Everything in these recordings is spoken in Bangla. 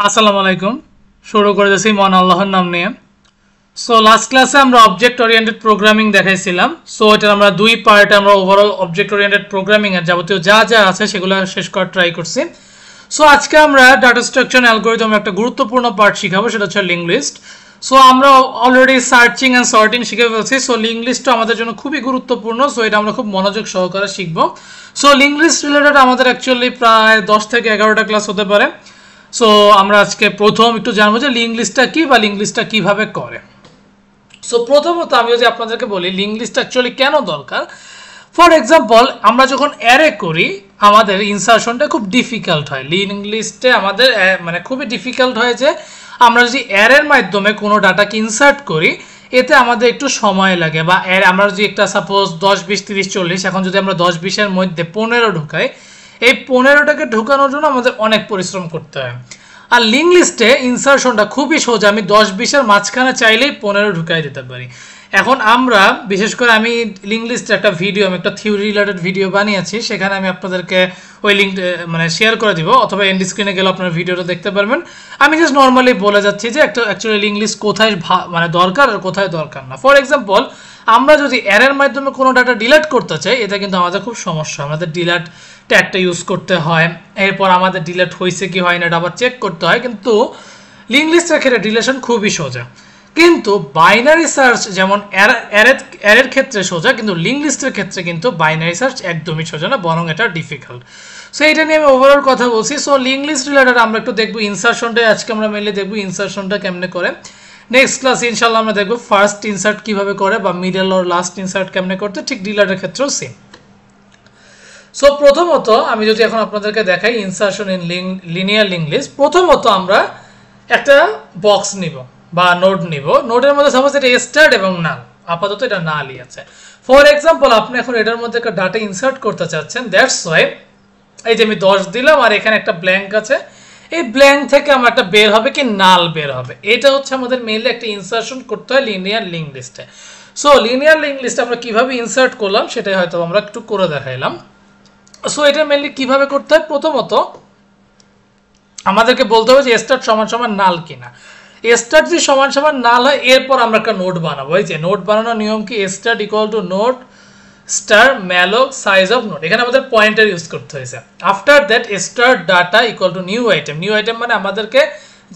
আসসালামু আলাইকুম। শুরু করে দিয়েছি মহান আল্লাহর নাম নিয়ে। সো লাস্ট ক্লাসে আমরা অবজেক্ট ওরিয়েন্টেড প্রোগ্রামিং দেখাইছিলাম। সো এটা আমরা দুই পার্টে আমরা ওভারঅল অবজেক্ট ওরিয়েন্টেড প্রোগ্রামিং এর যাবতীয় যা যা আছে সেগুলো শেষ করার ট্রাই করছি। সো আজকে আমরা ডাটা স্ট্রাকচার অ্যালগরিদম একটা গুরুত্বপূর্ণ পার্ট শিখাবো, সেটা হচ্ছে লিঙ্ক লিস্ট। সো আমরা অলরেডি সার্চিং অ্যান্ড সর্টিং শিখে ফেলছি। সো লিঙ্ক লিস্টটা আমাদের জন্য খুবই গুরুত্বপূর্ণ। সো এটা আমরা খুব মনোযোগ সহকারে শিখবো। সো লিঙ্ক লিস্ট রিলেটেড আমাদের অ্যাকচুয়ালি প্রায় 10 থেকে 11টা ক্লাস হতে পারে। সো আমরা আজকে প্রথম একটু জানবো যে লিঙ্ক লিস্টটা কি বা লিঙ্ক লিস্টটা কিভাবে করে। সো প্রথমত আমি যদি আপনাদেরকে বলি লিঙ্ক লিস্ট অ্যাকচুয়ালি কেন দরকার। ফর এক্সাম্পল, আমরা যখন অ্যারে করি আমাদের ইনসারশনটা খুব ডিফিকাল্ট হয়। লিঙ্ক লিস্টে আমাদের মানে খুবই ডিফিকাল্ট হয় যে আমরা যদি অ্যারের মাধ্যমে কোনো ডাটাকে ইনসার্ট করি এতে আমাদের একটু সময় লাগে। বা আমরা যদি একটা সাপোজ 10, 20, 30, 40 এখন যদি আমরা 10, 20-এর মধ্যে 15 ঢুকাই, এই 15টাকে ঢোকানোর জন্য আমাদের অনেক পরিশ্রম করতে হয়। আর লিঙ্ক লিস্টে ইনসারশনটা খুবই সোজা, আমি 10, 20-এর মাঝখানে চাইলেই 15 ঢুকাই দিতে পারি। এখন আমরা বিশেষ করে আমি লিঙ্ক লিস্টের একটা ভিডিও, আমি একটা থিওরি রিলেটেড ভিডিও বানিয়েছি, সেখানে আমি আপনাদেরকে ওই লিঙ্ক মানে শেয়ার করে দিব, অথবা এন্ড স্ক্রিনে গেলে আপনার ভিডিওটা দেখতে পারবেন। আমি জাস্ট নর্মালি বলে যাচ্ছি যে একটা অ্যাকচুয়ালি লিঙ্ক লিস্ট কোথায় মানে দরকার আর কোথায় দরকার না। ফর এক্সাম্পল, আমরা যদি অ্যারের মাধ্যমে কোনো ডাটা ডিলিট করতে চাই এটা কিন্তু আমাদের খুব সমস্যা। আমাদের ডিলিট ট্যাগটা ইউজ করতে হয়, এরপর আমাদের ডিলিট হয়েছে কি হয় না এটা আবার চেক করতে হয়। কিন্তু লিঙ্ক লিস্টের ক্ষেত্রে ডিলিশন খুবই সোজা। কিন্তু বাইনারি সার্চ যেমন অ্যারের ক্ষেত্রে সোজা, কিন্তু লিঙ্ক লিস্টের ক্ষেত্রে কিন্তু বাইনারি সার্চ একদমই সোজা না, বরং এটা ডিফিকাল্ট। সো এটা নিয়ে আমি ওভারঅল কথা বলছি। সো লিঙ্ক লিস্ট রিলেটেড আমরা একটু দেখবো ইনসারশনটাই আজকে আমরা মেনলি দেখবো ইনসারশনটা কেমনে করে। নেক্সট ক্লাসে ইনশাল্লাহ আমরা দেখবো ফার্স্ট ইনসার্ট কিভাবে করে বা মিডল আর লাস্ট ইনসার্ট কেমনে করতে, ঠিক ডিলিটের ক্ষেত্রেও সেম। সো প্রথমত আমি যদি এখন আপনাদেরকে দেখাই insertion in linear link list, প্রথমত আমরা একটা বক্স নিব বা নোড নিব। নোডের মধ্যে সাপোজ এটা স্টার্ট এবং নাল, আপাতত এটা নালই আছে। ফর এক্সাম্পল, আপনি এখন এটার মধ্যে একটা ডাটা ইনসার্ট করতে চাচ্ছেন, দ্যাটস ওয়াই এই যে আমি 10 দিলাম আর এখানে একটা ব্ল্যাঙ্ক আছে, এই ব্ল্যাঙ্ক থেকে আমার একটা বের হবে কি নাল বের হবে। এটা হচ্ছে আমাদের মেইনলি একটা ইনসারশন করতে হয় লিনিয়ার লিঙ্ক লিস্টে। সো লিনিয়ার লিঙ্ক লিস্টে আমরা কিভাবে ইনসার্ট করলাম সেটাই হয়তো আমরা একটু করে দেখাইলাম। সো এটা মেইনলি কিভাবে করতে হয়, প্রথমত আমাদেরকে বলতে হবে যে স্টার্ট সমান সমান নাল কিনা। স্টার্ট যদি সমান সমান নাল হয় এরপর আমরা একটা নোড বানাবো। এই যে নোড বানানোর নিয়ম কি, start equal to node star malloc size of node, এখানে আমাদের পয়েন্টার ইউজ করতে হয়েছে। After that start data equal to new item, new item মানে আমাদেরকে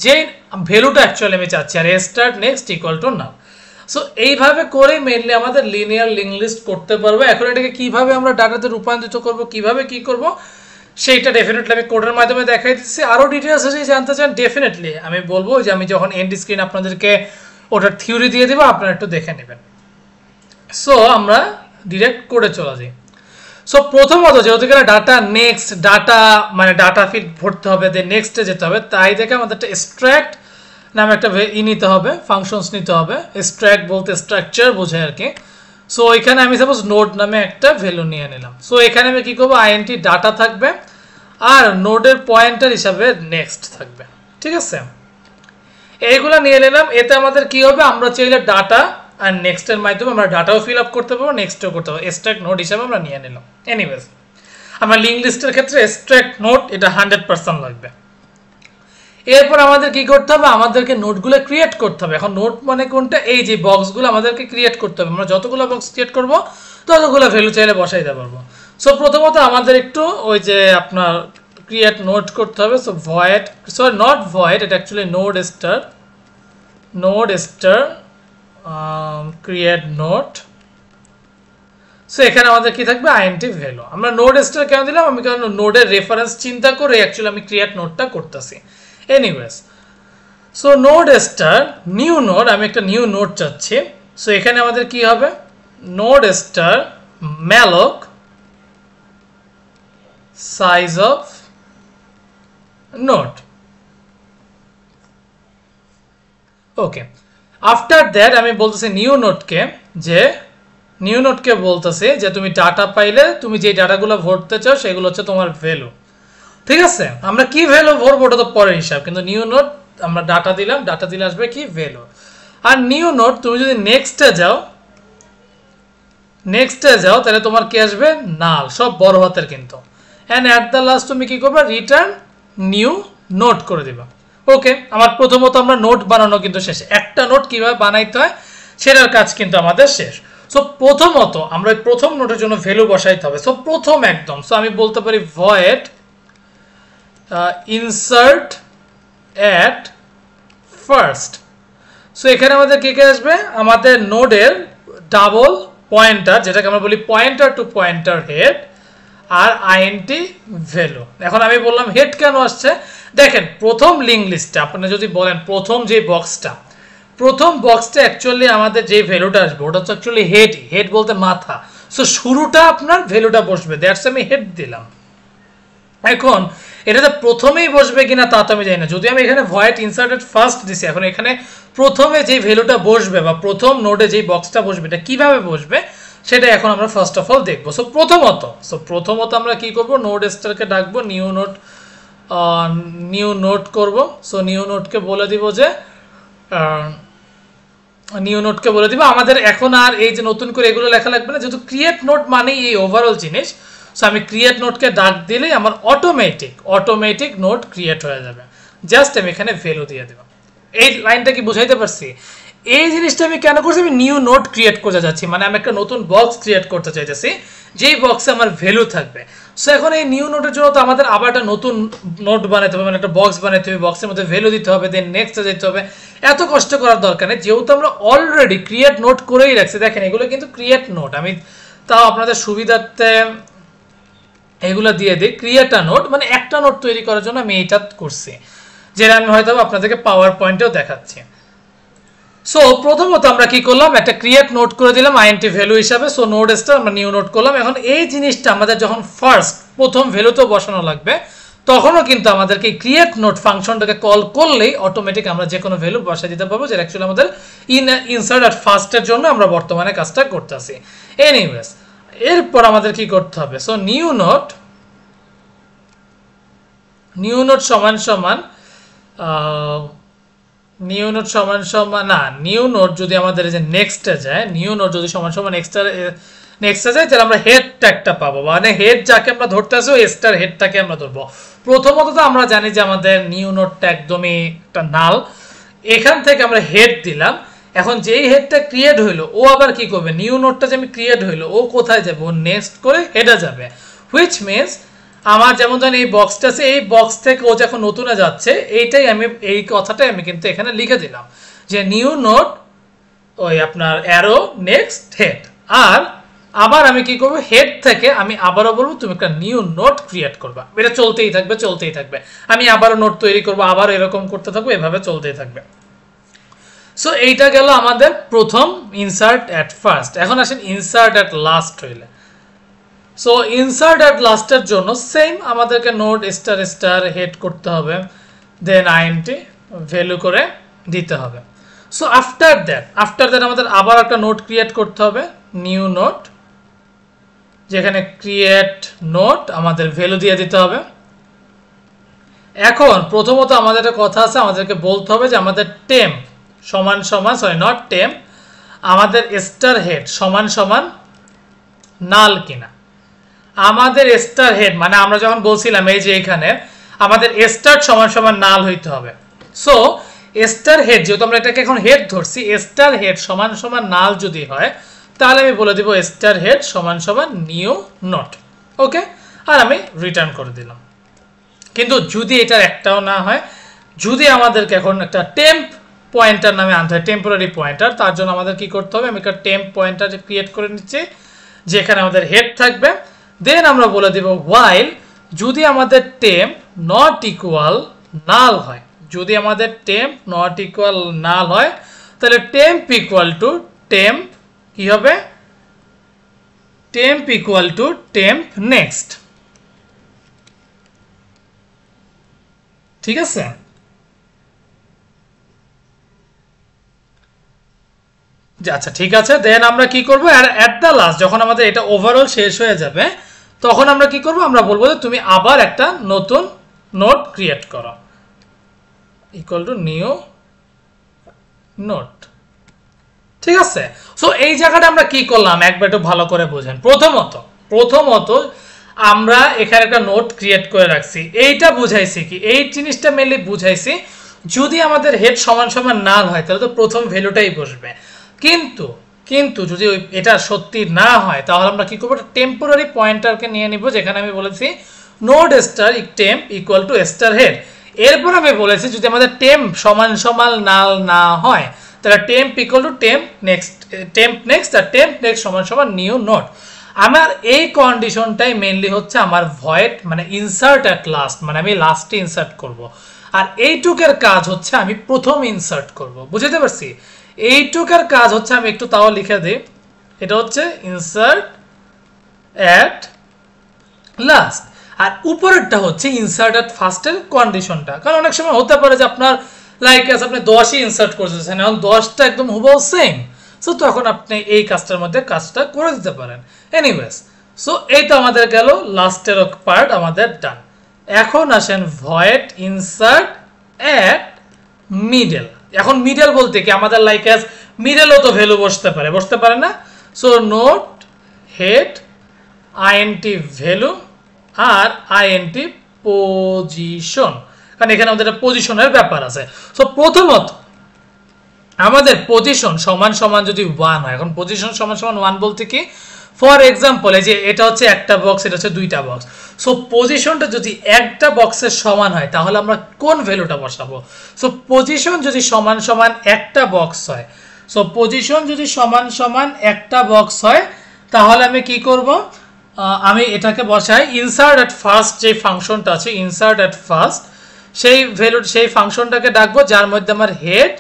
যে ভ্যালুটা অ্যাকচুয়ালি আমি চাচ্ছি, আর start next equal to null. So এইভাবে করে মেইনলি আমাদের লিনিয়ার লিঙ্ক লিস্ট করতে পারবো। এখন এটাকে কিভাবে আমরা ডাটাতে রূপান্তরিত করব, কিভাবে কি করব সেইটা ডেফিনেটলি আমি কোডের মাধ্যমে দেখাই দিচ্ছি। আরও ডিটেলস যদি জানতে চান ডেফিনেটলি আমি বলবো যে আমি যখন এন্ড স্ক্রিন আপনাদেরকে ওটার থিওরি দিয়ে দেবো, আপনারা একটু দেখে নেবেন। সো আমরা ডিরেক্ট কোডে চলে যাই। সো প্রথমত যেহেতু এখানে ডাটা নেক্সট ডাটা মানে ডাটা ফিড ভরতে হবে, দেন নেক্সটে যেতে হবে, তাই দেখে আমাদের একটা এক্সট্র্যাক্ট নামে একটা নিতে হবে, ফাংশনস নিতে হবে। এক্সট্র্যাক্ট বলতে স্ট্রাকচার বোঝায় আর কি। সো এখানে আমি সাপোজ নোড নামে একটা ভ্যালু নিয়ে নিলাম। সো এখানে আমি কি করবো, আইএনটি ডাটা থাকবে আর নোডের পয়েন্টার হিসাবে নেক্সট থাকবে, ঠিক আছে। এইগুলো নিয়ে নিলাম। এতে আমাদের কি হবে, আমরা চাইলে ডাটা আর নেক্সটের মাধ্যমে আমরা ডাটাও ফিল আপ করতে পারবো, নেক্সটও করতে পারবো। এক্সট্রাক্ট নোড হিসাবে আমরা নিয়ে নিলাম। এনিওয়েজ, আমরা লিঙ্ক লিস্টের ক্ষেত্রে এক্সট্রাক্ট নোড এটা 100% লাগবে। এরপর আমাদের কি করতে হবে, আমাদেরকে নোটগুলো ক্রিয়েট করতে হবে। এখন নোট মানে কোনটা, এই যে বক্সগুলো আমাদেরকে ক্রিয়েট করতে হবে। আমরা যতগুলো বক্স ক্রিয়েট করবো ততগুলো ভ্যালু চাইলে বসাই দিতে পারবো। সো প্রথমত আমাদের একটু ওই যে আপনার ক্রিয়েট নোট করতে হবে। So void, sorry not void, এটা actually node star create note. So এখানে আমাদের কি থাকবে, আইএনটি ভ্যালু। আমরা নোড স্টার কেন দিলাম, আমি কারণ নোডের রেফারেন্স চিন্তা করে অ্যাকচুয়ালি আমি ক্রিয়েট নোটটা করতেছি। Anyways, so node star new node, আমি একটা নিউ নোড চাচ্ছি। সো এখানে আমাদের কি হবে, node star malloc size of node. Okay, after that আমি বলতেছি নিউ নোডকে বলতেছি যে তুমি ডাটা পাইলে তুমি যে ডাটাগুলো ভরতে চাও সেগুলো হচ্ছে তোমার ভ্যালু, ঠিক আছে। আমরা কি ভ্যালু ভরবো ওটা তো পরের হিসাব, কিন্তু নিউ নোড আমরা ডাটা দিলাম, ডাটা দিলে আসবে কি ভ্যালু। আর নিউ নোড তুমি যদি নেক্সটে যাও তাহলে তোমার কি আসবে, নাল, সব বড় হাতের কিন্তু। এন্ড অ্যাট দ্য লাস্ট তুমি কি করবে, রিটার্ন নিউ নোড করে দিবা। ওকে, আমার প্রথমত আমরা নোট বানানো কিন্তু শেষ, একটা নোট কিভাবে বানাইতে হয় সেটার কাজ কিন্তু আমাদের শেষ। সো প্রথমত আমরা প্রথম নোটের জন্য ভ্যালু বসাইতে হবে। সো প্রথম একদম, সো আমি বলতে পারি void insert at first. So এখানে আমাদের কে কে আসবে, আমাদের নোডের ডাবল পয়েন্টার, যেটাকে আমরা বলি পয়েন্টার টু পয়েন্টার হেড, আর আইএনটি ভ্যালু। এখন আমি বললাম হেড কেন আসছে, দেখেন প্রথম লিঙ্ক লিস্টে আপনি যদি বলেন প্রথম যে বক্সটা অ্যাকচুয়ালি আমাদের যে ভ্যালুটা আসবে ওটা হচ্ছে অ্যাকচুয়ালি হেড বলতে মাথা। সো শুরুটা আপনার ভ্যালুটা বসবে, দ্যাটস আমি হেড দিলাম। এখন এটাতে প্রথমেই বসবে কিনা তা তো আমি জানি না, যদি আমি এখানে ভয়েড ইনসার্টেড ফার্স্ট দিছি, এখন এখানে প্রথমে যে ভ্যালুটা বসবে বা প্রথম নোডে যে বক্সটা বসবে এটা কিভাবে বসবে সেটা এখন আমরা ফার্স্ট অফ অল দেখবো। সো প্রথমত আমরা কি করব, নোড স্টারকে ডাকবো, নিউ নোড করব। সো নিউ নোডকে বলে দিব যে আমাদের এখন আর এই যে নতুন করে এগুলো লেখা লাগবে না, যেহেতু ক্রিয়েট নোড মানেই এই ওভারঅল জিনিস। সো আমি ক্রিয়েট নোডকে ডাক দিলেই আমার অটোমেটিক নোড ক্রিয়েট হয়ে যাবে। জাস্ট আমি এখানে ভ্যালু দিয়ে দেব। এই লাইনটা কি বুঝাইতে পারছি? এই জিনিসটা আমি কেন করছি, আমি নিউ নোড ক্রিয়েট করতে যাচ্ছি, মানে আমি একটা নতুন বক্স ক্রিয়েট করতে চাইতেছি যেই বক্সে আমার ভ্যালু থাকবে। সো এখন এই নিউ নোডের জন্য তো আমাদের আবার একটা নতুন নোড বানাতে হবে, মানে একটা বক্স বানাতে হবে, বক্সের মধ্যে ভ্যালু দিতে হবে, দেন নেক্সটে যেতে হবে। এত কষ্ট করার দরকার নেই, যেহেতু আমরা অলরেডি ক্রিয়েট নোড করেই রাখছি। দেখেন এগুলো কিন্তু ক্রিয়েট নোড, আমি তাও আপনাদের সুবিধার্থে এগুলো দিয়ে দিই। ক্রিয়েট আ নোড মানে একটা নোড তৈরি করার জন্য আমি এইটা করছি, যেটা আমি হয়তো আপনাদেরকে পাওয়ার পয়েন্টেও দেখাচ্ছি। সো প্রথমত আমরা কি করলাম, একটা ক্রিয়েট নোড করে দিলাম আইএনটি ভ্যালু হিসাবে। সো নোড স্টার আমরা নিউ নোড করলাম। এখন এই জিনিসটা আমাদের যখন প্রথম ভ্যালুতেও বসানো লাগবে, তখনও কিন্তু আমাদেরকে ক্রিয়েট নোড ফাংশনটাকে কল করলেই অটোমেটিক আমরা যে কোনো ভ্যালু বসিয়ে দিতে পারবো, যেটা অ্যাকচুয়ালি আমাদের ইনসার্ট অ্যাট ফার্স্টের জন্য আমরা বর্তমানে কাজটা করতেছি। এনিওয়েজ, এরপর আমাদের কি করতে হবে, সো নিউ নোড সমান সমান নিউ নোড যদি আমাদের এই যে নেক্সটে যায়, নিউ নোড যদি সমান সমান নেক্সটে যায়, তাহলে আমরা হেড ট্যাগটা পাবো, মানে হেড যাকে আমরা ধরতে আসি ওই স্টার হেডটাকে আমরা ধরবো। প্রথমত তো আমরা জানি যে আমাদের নিউ নোডটা একদমই একটা নাল, এখান থেকে আমরা হেড দিলাম। এখন যেই হেডটা ক্রিয়েট হইলো ও আবার কি করবে, নিউ নোডটা যে আমি ক্রিয়েট হইলো ও কোথায় যাবে, ও নেক্সট করে হেডে যাবে। হুইচ মিনস আমার যেমন ধরেন এই বক্সটা আছে, এই বক্স থেকে ও যখন নতুনে যাচ্ছে, এই কথাটাই আমি কিন্তু এখানে লিখে দিলাম যে নিউ নোড ওই আপনার অ্যারো নেক্সট হেড। আর আবার আমি কি করব, হেড থেকে আমি আবারও বলবো তুমি একটা নিউ নোড ক্রিয়েট করবা, এটা চলতেই থাকবে। আমি আবারও নোড তৈরি করবো, আবার এরকম করতে থাকবো, এভাবে চলতেই থাকবে। সো এইটা গেল আমাদের প্রথম ইনসার্ট অ্যাট ফার্স্ট। এখন আসেন ইনসার্ট অ্যাট লাস্ট হইলে। সো ইনসার্ট অ্যাট লাস্টের জন্য সেম আমাদেরকে নোড স্টার হেড করতে হবে, দেন আইএনটি ভ্যালু করে দিতে হবে। সো আফটার দ্যাট আমাদের আবার একটা নোড ক্রিয়েট করতে হবে, নিউ নোড, যেখানে ক্রিয়েট নোড আমাদের ভ্যালু দিয়ে দিতে হবে। এখন প্রথমত আমাদের একটা কথা আছে, আমাদেরকে বলতে হবে যে আমাদের টেম্প সমান সমান আমাদের স্টার হেড সমান সমান নাল কিনা। আমাদের স্টার হেড মানে আমরা যখন বলছিলাম এই যে এখানে আমাদের স্টার সমান সমান নাল হইতে হবে। সো স্টার হেড, যেহেতু আমরা এটাকে এখন হেড ধরছি, স্টার হেড সমান সমান নাল যদি হয় তাহলে আমি বলে দিব স্টার হেড সমান সমান নিউ নোড। ওকে, আর আমি রিটার্ন করে দিলাম। কিন্তু যদি এটার একটাও না হয়, যদি আমাদেরকে এখন একটা টেম্প পয়েন্টার নামে আনতে হয়, টেম্পোরারি পয়েন্টার, তার জন্য আমাদের কি করতে হবে, আমি একটা টেম্প পয়েন্টার ক্রিয়েট করে নিচ্ছি যেখানে আমাদের হেড থাকবে। দেন আমরা বলে দিব while যদি আমাদের টেম্প নট ইকুয়াল নাল হয়, যদি আমাদের টেম্প নট ইকুয়াল নাল হয় তাহলে টেম্প ইকুয়াল টু টেম্প কি হবে, temp equal to temp next. ঠিক আছে, আচ্ছা ঠিক আছে। দেন আমরা কি করব, এট দ্য লাস্ট যখন আমাদের এটা ওভারঅল শেষ হয়ে যাবে তখন আমরা কি করব, আমরা বলবো যে তুমি আবার একটা নতুন নোড ক্রিয়েট করো, ইকুয়াল টু নিউ নোড। ঠিক আছে, সো এই জায়গাটা আমরা কি করলাম একবার একটু ভালো করে বুঝেন। প্রথমত আমরা এখানে একটা নোড ক্রিয়েট করে রাখছি, এইটা বুঝাইছি কি, এই জিনিসটা মেনলি বুঝাইছি যদি আমাদের হেড সমান সমান নাল হয় তাহলে তো প্রথম ভ্যালুটাই বসবে, কিন্তু কিন্তু যদি এটা সত্যি না হয় তাহলে আমরা কি করবো, টেম্পোরারি পয়েন্টারকে নিয়ে নিব, যেখানে আমি বলেছি node star temp equal to star head. এরপর আমি বলেছি যদি আমাদের টেম্প সমান সমান নাল না হয় তাহলে temp equal to temp next আর টেম্প নেক্সট সমান সমান নিউ নোড। আমার এই কন্ডিশনটাই মেইনলি হচ্ছে আমার ভয়েড মানে ইনসার্ট অ্যাট লাস্ট, মানে আমি লাস্টে ইনসার্ট করব, আর এইটুকের কাজ হচ্ছে আমি প্রথম ইনসার্ট করব। বুঝতে পারছি? এইটুকের কাজ হচ্ছে আমি একটু তাও লিখে দিই, এটা হচ্ছে ইনসার্ট অ্যাট লাস্ট, আর উপরেরটা হচ্ছে ইনসার্ট অ্যাট ফার্স্টের কন্ডিশনটা। কারণ অনেক সময় হতে পারে যে আপনার লাইক আপনি 10ই ইনসার্ট করতেছেন, এখন 10টা একদম হুবহু সেম, সো তখন আপনি এই কাজটার মধ্যে কাজটা করে দিতে পারেন। এনিওয়েজ, সো এই তো আমাদের গেল লাস্টের পার্ট আমাদের ডান। এখন আসেন ভয়েড ইনসার্ট অ্যাট মিডল। এখন মিডল বলতে কি আমাদের লাইক অ্যাজ মিডলও তো ভ্যালু বসতে পারে না। So note head INT value আর আইএনটি পজিশন, কারণ এখানে আমাদের একটা পজিশনের ব্যাপার আছে। সো প্রথমত আমাদের পজিশন সমান সমান যদি 1 হয়, এখন পজিশন সমান সমান 1 বলতে কি, ফর এক্সাম্পল এই যে এটা হচ্ছে একটা বক্স, এটা হচ্ছে দুইটা বক্স, সো পজিশনটা যদি একটা বক্সের সমান হয় তাহলে আমরা কোন ভ্যালুটা বসাবো? সো পজিশন যদি সমান সমান একটা বক্স হয়, সো পজিশন যদি সমান সমান একটা বক্স হয় তাহলে আমি কি করব, আমি এটাকে বসাই ইনসার্ট অ্যাট ফার্স্ট, যে ফাংশনটা আছে ইনসার্ট অ্যাট ফার্স্ট, সেই ফাংশনটাকে ডাকবো যার মধ্যে আমার হেড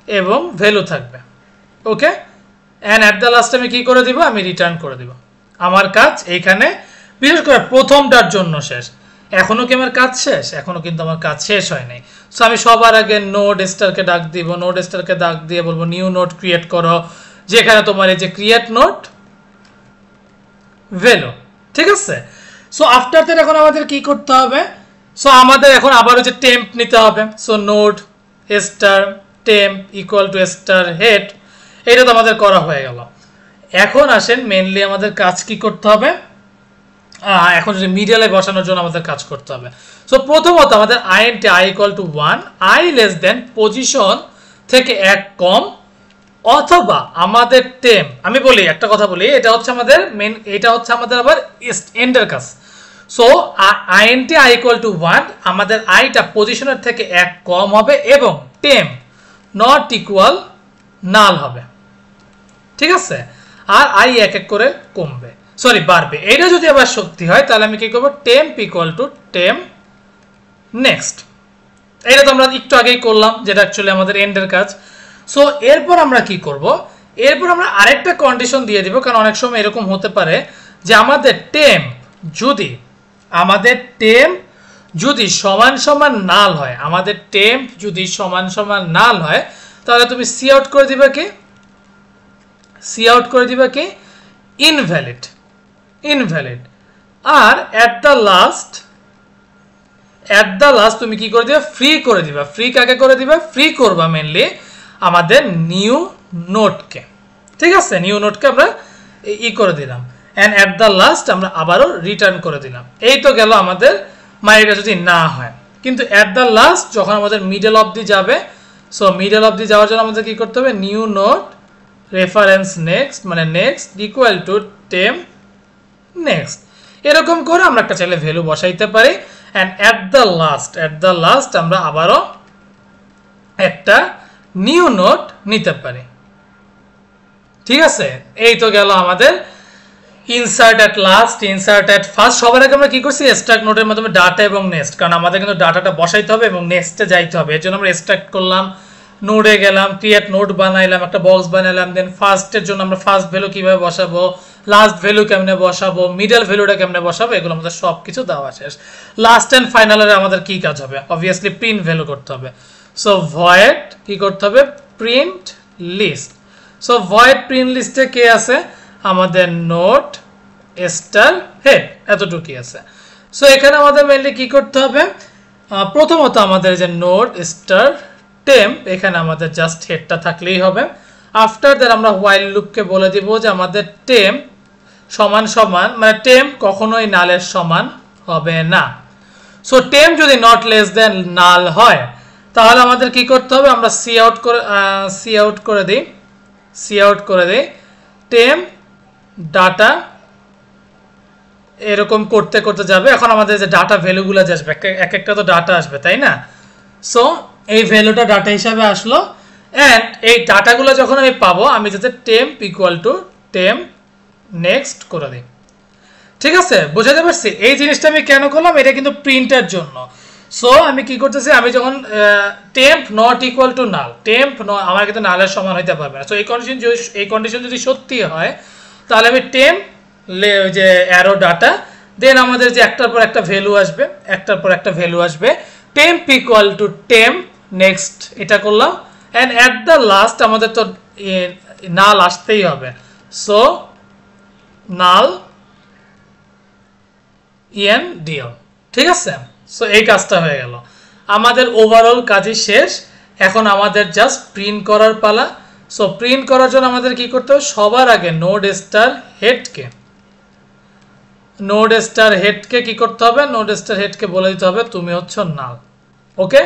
এবং ভ্যালু থাকবে। ওকে, এন্ড অ্যাট দ্য লাস্ট আমি কি করে দিব, আমি রিটার্ন করে দিব। আমার কাজ এইখানে বিশেষ করে প্রথমটার জন্য শেষ। এখনো কি আমার কাজ শেষ? এখনো কিন্তু আমার কাজ শেষ হয় নাই। সো আমি সবার আগে নোড স্টারকে ডাক দিব, নোড স্টারকে ডাক দিয়ে বলবো নিউ নোড ক্রিয়েট করো, যেখানে তোমার এই যে ক্রিয়েট নোড ভ্যালু, ঠিক আছে। সো আফটার দ্যাট এখন আমাদের কি করতে হবে, সো আমাদের এখন আবার ওই যে টেম্প নিতে হবে। So node star temp equal to star head, এটা তো আমাদের করা হয়ে গেল। এখন আসেন মেইনলি আমাদের কাজ কি করতে হবে, এখন যদি মিডলে বসানোর জন্য আমাদের কাজ করতে হবে। সো প্রথমত আমাদের int I equal to 1, I less than position থেকে 1 কম, অথবা আমাদের টেম, আমি বলি একটা কথা বলি, এটা হচ্ছে আমাদের মেন, এটা হচ্ছে আমাদের আবার এন্ডের কাজ। So int I equal to 1, আমাদের আইটা পজিশনের থেকে 1 কম হবে এবং টেম নট ইকুয়াল নাল হবে, ঠিক আছে। আর আই এক এক করে কমবে, সরি বাড়বে। এটা যদি আবার সত্যি হয় তাহলে আমি কি করবো, temp equal to temp next. এটা তো আমরা একটু আগেই করলাম, যেটা অ্যাকচুয়ালি আমাদের এন্ডের কাজ। সো এরপর আমরা কি করব, এরপর আমরা আরেকটা কন্ডিশন দিয়ে দিব, কারণ অনেক সময় এরকম হতে পারে যে আমাদের টেম্প যদি সমান সমান নাল হয়, আমাদের টেম্প যদি সমান সমান নাল হয় তাহলে তুমি সি আউট করে দিবে কি ইনভ্যালিড। আর অ্যাট দ্য লাস্ট তুমি কি করে দিবে, ফ্রি করে দিবা। ফ্রি কাকে করে দিবা, ফ্রি করবা মেনলি আমাদের নিউ নোটকে, ঠিক আছে। নিউ নোটকে আমরা করে দিলাম, এন্ড অ্যাট দ্য লাস্ট আমরা আবারও রিটার্ন করে দিলাম। এই তো গেল আমাদের, এটা যদি না হয়। কিন্তু অ্যাট দ্য লাস্ট যখন আমাদের মিডল অবধি যাবে, সো মিডল অবধি যাওয়ার জন্য আমাদের কি করতে হবে, নিউ নোট রেফারেন্স নেক্সট, মানে next equal to temp next, এরকম করে আমরা একটা চাইলে ভ্যালু বসাইতে পারি। এন্ড অ্যাট দ্য লাস্ট আমরা আবারও একটা নিউ নোট নিতে পারি, ঠিক আছে। এই তো গেল আমাদের insert at last, insert at first. সবার আগে আমরা কি করছি, এক্সট্রাক্ট নোটের মাধ্যমে ডাটা এবং নেক্সট, কারণ আমাদের কিন্তু ডাটাটা বসাইতে হবে এবং নেক্সটে যাইতে হবে। এর জন্য আমরা এক্সট্রাক্ট করলাম, নোডে গেলাম, ক্রিয়েট নোট বানাইলাম, একটা বক্স বানাইলাম, দেন ফার্স্টের জন্য আমরা ফার্স্ট ভ্যালু কিভাবে বসাবো, লাস্ট ভ্যালু কেমনে বসাবো, মিডল ভ্যালুটা কেমনে বসাবো, এগুলো আমাদের সব কিছু দেওয়া শেষ। লাস্ট অ্যান্ড ফাইনালের আমাদের কি কাজ হবে, অবভিয়াসলি প্রিন্ট ভ্যালু করতে হবে। সো ভয়েড কি করতে হবে, print list. So void print লিস্টে কে আছে, আমাদের নোট স্টার হেড, এতটুকুই আছে। সো এখানে আমাদের মেইনলি কি করতে হবে, প্রথমত আমাদের যে নোট স্টার টেম্প, এখানে আমাদের জাস্ট হেডটা থাকলেই হবে। আফটার দ্যাট আমরা হোয়াইল লুপকে বলে দিব যে আমাদের টেম্প সমান সমান, মানে টেম্প কখনোই নালের সমান হবে না। সো টেম্প যদি নট লেস দেন নাল হয় তাহলে আমাদের কি করতে হবে, আমরা সি আউট করে দিই টেম্প ডাটা, এরকম করতে করতে যাবে। এখন আমাদের যে ডাটা ভ্যালুগুলো আসবে, এক একটা তো ডাটা আসবে তাই না। সো এই ভ্যালুটা ডাটা হিসাবে আসলো, অ্যান্ড এই ডাটাগুলো যখন আমি পাবো, আমি যাতে temp equal to temp next করে দিই। ঠিক আছে, বোঝাতে পারছি এই জিনিসটা আমি কেন করলাম, এটা কিন্তু প্রিন্টের জন্য। সো আমি কি করতেছি, আমি যখন temp not equal to null, temp আমার কিন্তু নালের সমান হইতে পারবে না। সো এই কন্ডিশন যদি সত্যি হয়, তাহলে আমি টেম্প যে অ্যারো ডাটা, দেন আমাদের যে একটার পর একটা ভ্যালু আসবে, temp equal to temp next, এটা করলাম। অ্যান্ড অ্যাট দ্য লাস্ট আমাদের তো নাল আসতেই হবে। সো নাল ইএন ডিএল, ঠিক আছে। সো এই কাজটা হয়ে গেল, আমাদের ওভারঅল কাজই শেষ। এখন আমাদের জাস্ট প্রিন্ট করার পালা। সো প্রিন্ট করার জন্য আমাদের কি করতে হবে, সবার আগে নোড স্টার হেডকে কি করতে হবে, নোড স্টার হেডকে বলে দিতে হবে তুমি হচ্ছ নাল। ওকে,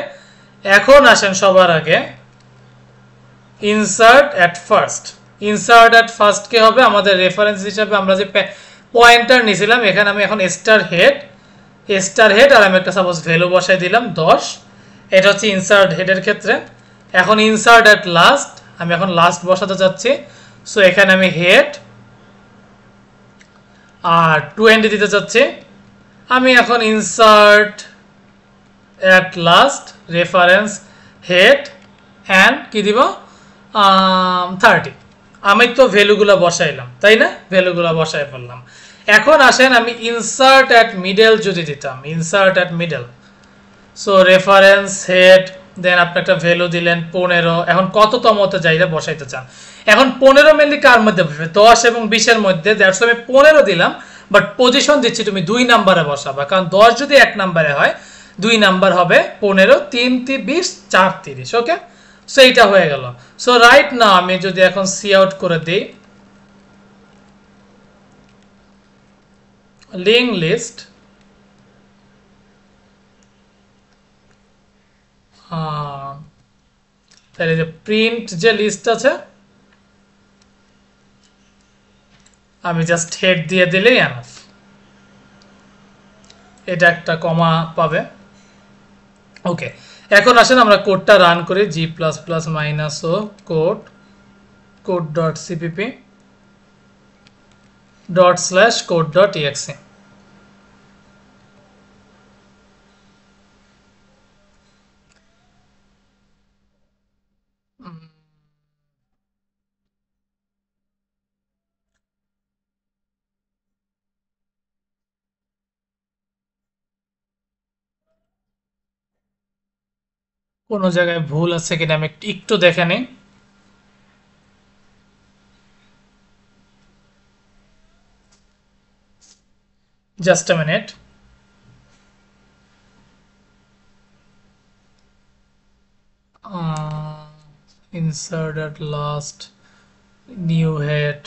এখন আসেন সবার আগে ইনসার্ট অ্যাট ফার্স্ট কে হবে আমাদের রেফারেন্স হিসাবে, আমরা যে পয়েন্টার নিয়েছিলাম, এখানে আমি এখন স্টার হেড আর আমি একটা সাপোজ ভ্যালু বসাই দিলাম 10। এটা হচ্ছে ইনসার্ট হেডের ক্ষেত্রে। এখন ইনসার্ট অ্যাট লাস্ট, আমি এখন লাস্ট বসাতে যাচ্ছি। সো এখানে আমি হেড আর 20 দিতে চাচ্ছি। আমি এখন insert at last reference head and কি দিব 30। আমি তো ভ্যালুগুলো বসাইলাম তাই না, ভ্যালুগুলো বসাই ফেললাম। এখন আসেন আমি ইনসার্ট অ্যাট মিডল যদি দিতাম, সো রেফারেন্স হেড, দেন আপনি একটা ভ্যালু দিলেন 15। এখন কততমতে যাইলে বসাইতে চান, এখন 15 মেনলি কার মধ্যে বসবে, 10 এবং 20 মধ্যে। দ্যাটস আমি 15 দিলাম, বাট পজিশন দিচ্ছি তুমি 2 নাম্বারে বসাবা, কারণ 10 যদি 1 নাম্বারে হয়, 2 নাম্বার হবে 15, 3 20, 4 30। ওকে, সো এইটা হয়ে গেল। সো রাইট না আমি যদি এখন সি আউট করে দিই লিঙ্ক লিস্ট, তাহলে যে প্রিন্ট যে লিস্ট আছে, আমি জাস্ট হেড দিয়ে দিলেই এনাফ। এটা একটা কমা পাবে। ওকে, এখন আসেন আমরা কোডটা রান করি, g++ -o code.cpp./code.exe। কোনো জায়গায় ভুল আছে কিনা আমি একটু দেখে নিই। Just a minute. Insert at last new head,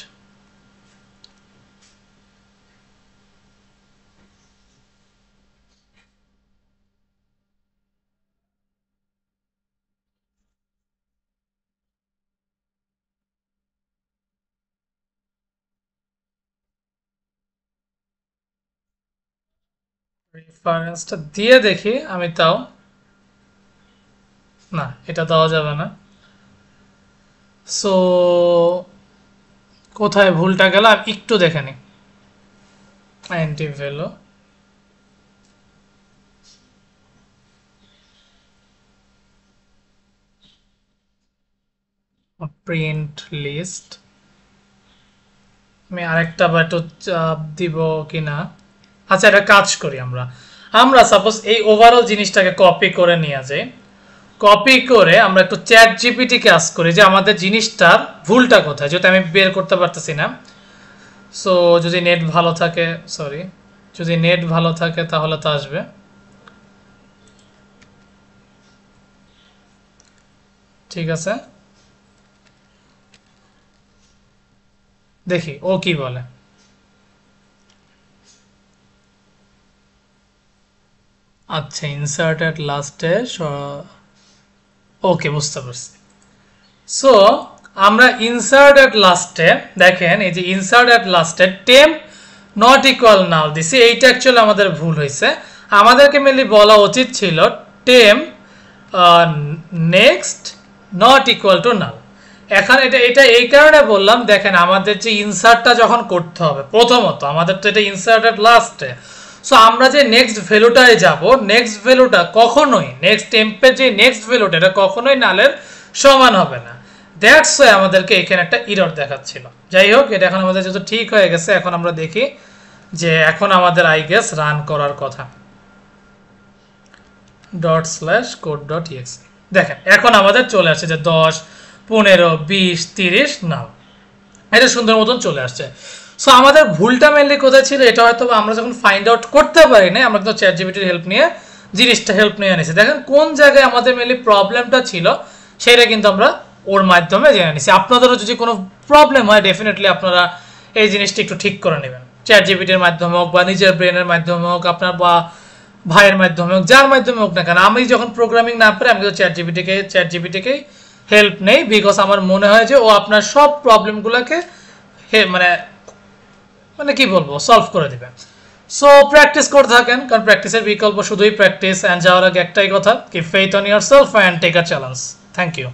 রেফারেন্সটা দিয়ে দেখি আমি, তাও না, এটা দেওয়া যাবে না। সো কোথায় ভুলটা গেল আমি একটু দেখে নিই। অ্যান্টি ভ্যালু, প্রিন্ট লিস্ট, আমি আরেকটা বার একটু চাপ দিব কিনা। আচ্ছা, এটা কাজ করি আমরা আমরা সাপোজ এই ওভারঅল জিনিসটাকে কপি করে নিয়ে যাই, কপি করে আমরা একটু চ্যাট জিপিটিকে আস্ক করি যে আমাদের জিনিসটার ভুলটা কোথায়, যেটা আমি বের করতে পারতেছি না। সো যদি নেট ভালো থাকে, যদি নেট ভালো থাকে তাহলে তো আসবে। ঠিক আছে, দেখি ও কি বলে। আচ্ছা, ইনসার্ট এট লাস্টে ওকে, বুঝতে পারছি। সো আমরা ইনসার্ট এট লাস্টে দেখেন, এই যে ইনসার্ট এট লাস্টে টেম্প নট ইকুয়াল নাল দিছি, এইটা অ্যাকচুয়ালি আমাদের ভুল হয়েছে। আমাদেরকে মেনলি বলা উচিত ছিল temp next not equal to null. এখন এটা এই কারণে বললাম, দেখেন আমাদের যে ইনসার্টটা যখন করতে হবে, প্রথমত আমাদের তো এটা ইনসার্ট এট লাস্টে, সো আমরা যে নেক্সট ভ্যালুটায় যাব, নেক্সট ভ্যালুটা কখনোই নেক্সট টেম্পের যে নেক্সট ভ্যালুটা এটা কখনোই নালের সমান হবে না। দ্যাটস ওয়াই আমাদেরকে এখানে একটা এরর দেখাচ্ছিল। যাই হোক, এটা এখন আমাদের যেহেতু ঠিক হয়ে গেছে, এখন আমরা দেখি যে এখন আমাদের আই গেস রান করার কথা। ./code.exe দেখেন এখন আমাদের চলে আসছে যে 10, 15, 20, 30 নাও, এটা সুন্দর মতন চলে আসছে। সো আমাদের ভুলটা মেনলি কোথায় ছিল, এটা হয়তো আমরা যখন ফাইন্ড আউট করতে পারি না, আমরা কিন্তু চ্যাটজিপিটির হেল্প নিয়ে জিনিসটা হেল্প নিয়ে নিয়েছি। দেখেন কোন জায়গায় আমাদের মেনলি প্রবলেমটা ছিল সেটা কিন্তু আমরা ওর মাধ্যমে জেনে নিছি। আপনাদেরও যদি কোনো প্রবলেম হয় ডেফিনেটলি আপনারা এই জিনিসটা একটু ঠিক করে নেবেন, চ্যাটজিপিটির মাধ্যমে হোক বা নিজের ব্রেনের মাধ্যমে হোক, আপনার বা ভাইয়ের মাধ্যমে হোক, যার মাধ্যমে হোক না কেন। আমি যখন প্রোগ্রামিং না পারি আমি কিন্তু চ্যাটজিপিটিকেই হেল্প নেই, বিকজ আমার মনে হয় যে ও আপনার সব প্রবলেমগুলোকে মানে কি বলবো সলভ করে দিবে। সো প্র্যাকটিস করতে থাকেন, কারণ প্র্যাকটিসের বিকল্প শুধুই প্র্যাকটিস। অ্যান্ড যাওয়ার আগে একটাই কথা, keep faith on yourself and take a challenge. Thank you.